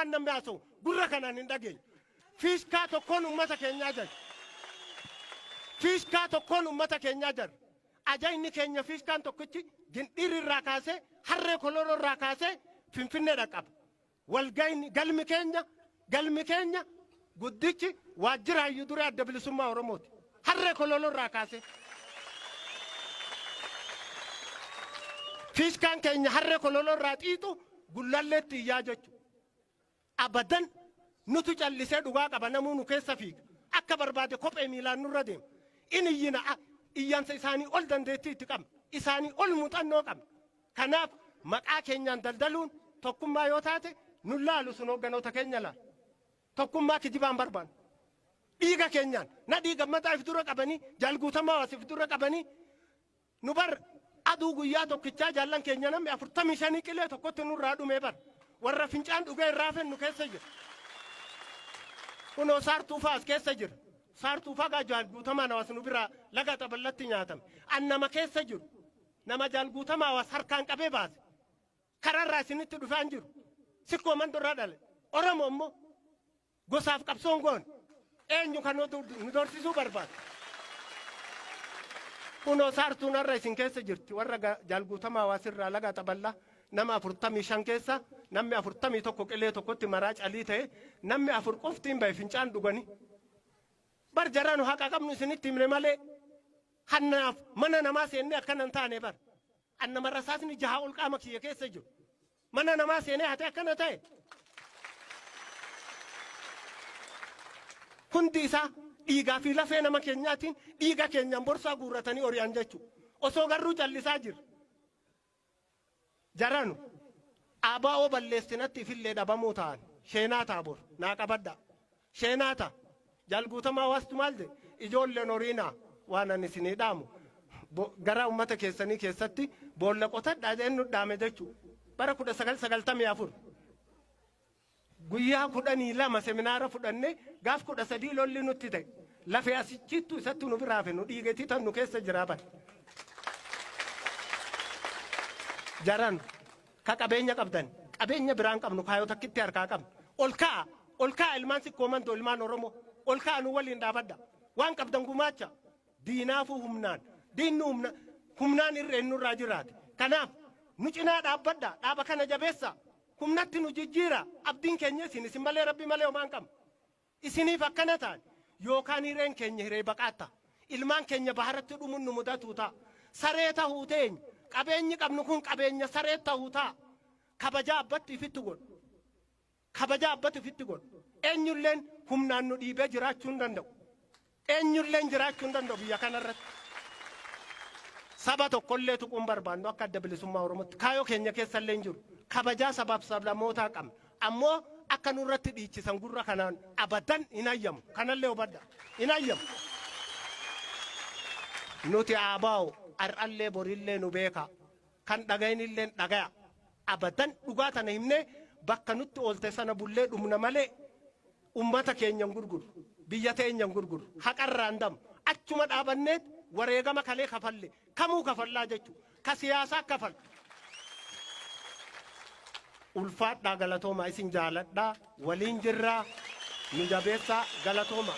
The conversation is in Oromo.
waan namni haasa'u gurra kanaan hin dhageenye. Fiiskaa tokkoon uummata keenyaa jira. Fiiskaa tokkoon uummata keenyaa jira. Ajayni keenya fiiskaan tokkichi gindhiirri irraa kaasee harree koloroo irraa kaasee Finfinnee dhaqaba. Walgayni galmi keenya guddichi waajjira hayyuu duree adda bilisummaa Oromooti. Harree koloroo irraa kaasee. Fiiskaan keenya harree koloroo irraa xiixu gullalleetti iyyaa jechuudha. Abadan nutu callisee dhugaa qaba namuu nu keessa fiiga. Akka barbaade kophee miilaan nurra deema. Inni iyyansa isaanii ol dandeettii itti qabna. Isaanii ol muuxannoo qabna. Kanaaf maqaa keenyaan daldaluun tokkummaa yoo taate nu laalu sun hoogganoota keenya laala. Tokkummaa kijibaan barbaanna. Dhiiga keenyaan na dhiiga mataa if dura qabanii jaalguutamaa waas if dura qabanii nu bar aduu guyyaa tokkichaa jaallan keenya namni 45 qilee tokkotti nurraa dhumee bar. Warra fincaan dhugee irraa fennu keessa jira. Kunoo saartuu faas keessa jira. Saartuu fagaa jaalguutamaa nawas nu biraa laga xaballatti nyaatame. An nama keessa jiru. Nama jaalguutamaa was harkaan qabee baase. Kararraa isinitti dhufaan jiru. Sikkoo mandorraa dhale. Oromoo immoo gosaaf qabsoon goon. Eenyu kan nu dorsisuu barbaada. Kunoo saartuun har'a isin keessa jirti. Warra jaalguutamaa wasirraa laga xaballaa nama 45 keessa namni 41 qilee tokkotti maraa calii ta'e namni 4 qoftiin bahe fincaan dhuganii. Bar jaranu haqa qabnu isinitti himne malee hannaaf mana namaa seennee akkanan taane bar. Anna marrasaasni jaha ol qaama kiyya keessa jiru. Mana namaa seenee hate akkana ta'e. Hundi isaa dhiigaa fi lafee nama keenyaatiin dhiiga keenyaan borsaa guurratanii oriyaan jechuudha. Osoo garuu callisaa jira. Jaranu ABO balleessinatti ifillee dhabamuu ta'an sheenaa taabor naa qabadda. Sheenaa ta'a. Jaalguutamaa waastu maal jedhe ijoolleen horiinaa waan ani isinii dhaamu gara uummata keessanii keessatti boolla qotadhaa jedheen nu dhaame jechuudha. Bara 1994 guyyaa 12 seminaara fudhannee gaaf 13 lolli nutti ta'e lafee asichittu isatti nu biraa fennu dhiigeetii tan nu keessa jiraaban. Jaran ka qabeenya qabdan qabeenya biraan qabnu kaayoo takkitti harkaa qabnu ol ka'a ilmaan sikkoo mantoo ilmaan Oromoo. Ol kaanu waliin dhaabadda waan qabdan gumaacha diinaafuu humnaan diinnu humnaan irreen nurraa jiraate. Kanaaf nu cinaa dhaabbadda dhaaba kana jabeessa humnatti nu jijjiira abdiin keenya isin malee rabbi malee homaan qabna. Isiniif akkana ta'an yookaan irreen keenya hiree baqaatta ilmaan keenya baharatti dhumuun nu mudatu ta'a. Saree ta'uu teenya qabeenyi qabnu kun qabeenya saree ta'uu ta'a. Kabajaa abbatti ifitti godhu. Kabajaa abbatti ifitti godhu. Eenyulleen humnaan nu dhiibee jiraachuu hin danda'u. Eenyulleen jiraachuu hin danda'u biyya kanarratti. Saba tokkollee tuquun barbaannu akka adda bilisummaa Oromootti kaayoo keenya keessallee hin jiru. Kabajaa sabaaf sablammootaa qabna. Ammoo akka nurratti dhiichisan gurra kanaan abadan hin hayyamu. Kanallee hubadda. Hin hayyamu. Nuti ABO har'allee borillee nu beeka. Kan dhaga'inillee dhagaya. Abadan dhugaa tana himnee bakka nutti oolte sana bullee dhumna malee. Ummata keenyan gurguru biyya teenyan gurguru haqarraan damu achuma dhaabanneet wareegama kalee kafalle kamuu kafallaa jechuudha ka siyaasaa kafal. Ulfaadhaa galatoomaa isin jaaladhaa waliin jirraa nu jabeessaa galatoomaa.